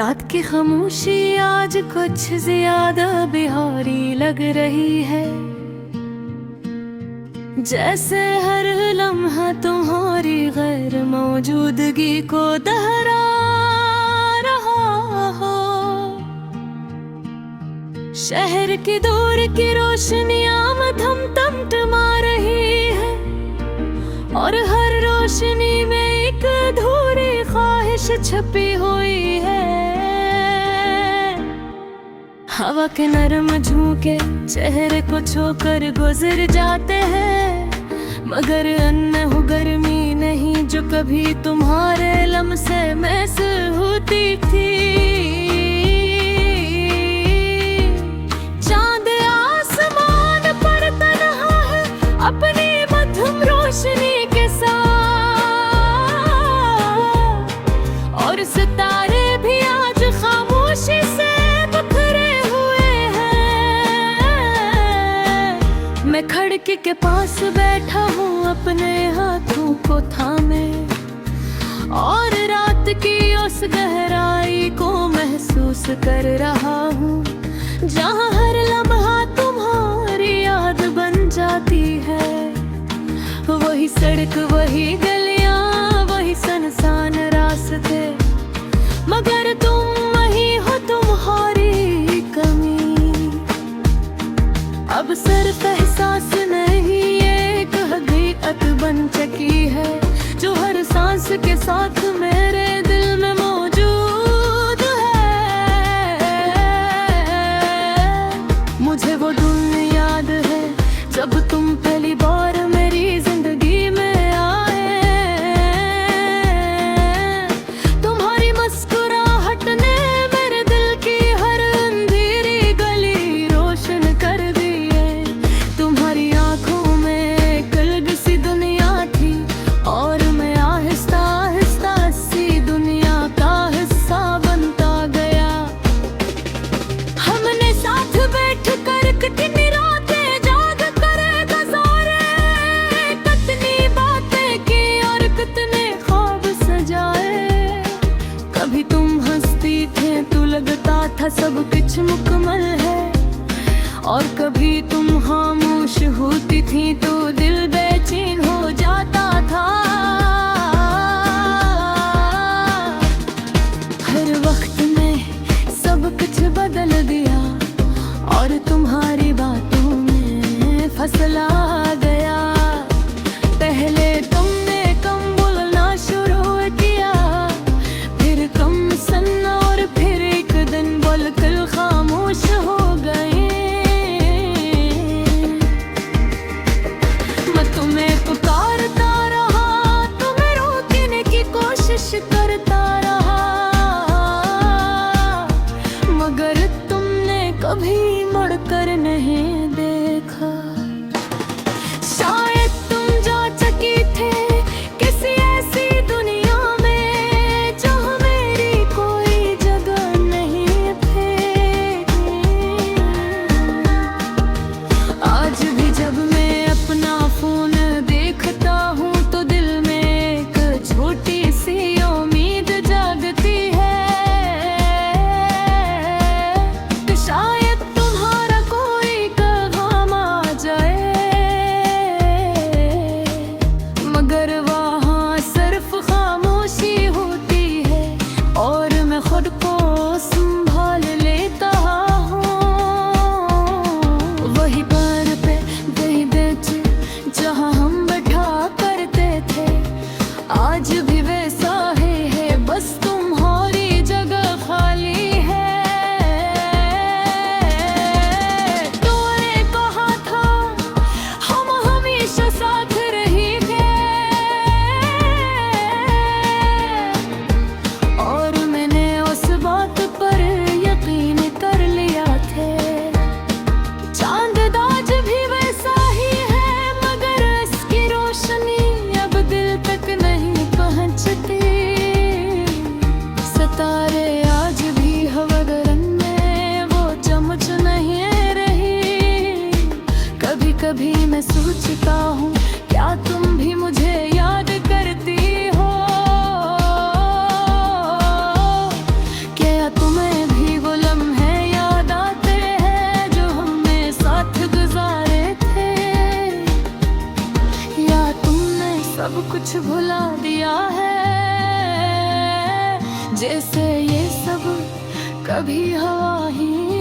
रात की खामोशी आज कुछ ज्यादा बिहारी लग रही है, जैसे हर लम्हा तुम्हारी गैर मौजूदगी को दोहरा रहा हो। शहर की दूर की रोशनियां मधम तमतमा रही है, और हर रोशनी में एक अधूरी ख्वाहिश छपी हुई है। हवा के नरम झोंके चेहरे को छूकर गुजर जाते हैं, मगर अन्य हो गर्मी नहीं जो कभी तुम्हारे लम्से महसूस होती थी। चांद आसमान पर तन्हा है अपनी मधुम रोशनी के साथ, और सितारे भी आज खामोशी से मैं खिड़की के पास बैठा हूँ अपने हाथों को थामे, और रात की उस गहराई को महसूस कर रहा हूँ, जहाँ हर लम्हा तुम्हारी याद बन जाती है। वही सड़क, वही गलियाँ, वही सुनसान रास्ते, मगर तुम वही हो, तुम्हारी कमी अब सिर्फ एहसास नहीं, एक हकीकत बन चुकी है, जो हर सांस के साथ मेरे दिल में मौजूद है। मुझे वो दिन याद है जब तुम पहली बार मेरी जिंदगी में आए। तुम्हारी मुस्कुराहट ने मेरे दिल की हर अंधेरी गली रोशन कर दी। तुम्हारी आंखों में अलग सी दुनिया थी, और मैं आहिस्ता आहिस्ता सी दुनिया का हिस्सा बनता गया। हमने साथ बैठ कर कितनी रातें जाग कर गुजारे, कितनी बातें की और कितने ख्वाब सजाए। कभी तुम हंसती थे तो लगता था सब कुछ मुकम्मल है, और कभी तुम खामोश होती थी तो दिल बेचैन हो जाता था। हर वक्त में सब कुछ बदल दिया, और तुम्हारी बातों में फसला गया। पहले तुमने कम बोलना शुरू किया, फिर कम सुनना, और फिर एक दिन बोलकर खामोश हो गए। पुकारता रहा, तुम्हें रोकने की कोशिश करता रहा, मगर तुमने कभी मुड़कर नहीं देखा। शायद तुम जा चुकी थे किसी ऐसी दुनिया में जहाँ मेरी कोई जगह नहीं थी। आज भी जब मैं अपना फोन देखता हूँ तो दिल में एक छोटी सी उम्मीद जागती है, कि शायद तुम्हारा कोई पैगाम आ जाए। मगर वहाँ सिर्फ खामोशी होती है, और मैं खुद को संभाल लेता हूँ। वही पर पे वही बेच जहाँ हम बैठा करते थे, आज भी वैसा है, बस तुम्हारी जगह खाली है। तूने कहा था हम हमेशा साथ रहेंगे, और मैंने उस बात पर यकीन कर लिया थे। चांद आज भी वैसा ही है, मगर इसकी रोशनी अब दिल तक नहीं पहुंचती। सितारे आज भी हवा गगन में वो चमक नहीं रही। कभी कभी मैं सोचता हूँ क्या तुम भी मुझे याद करती हो, क्या सब कुछ भुला दिया है, जैसे ये सब कभी हवा ही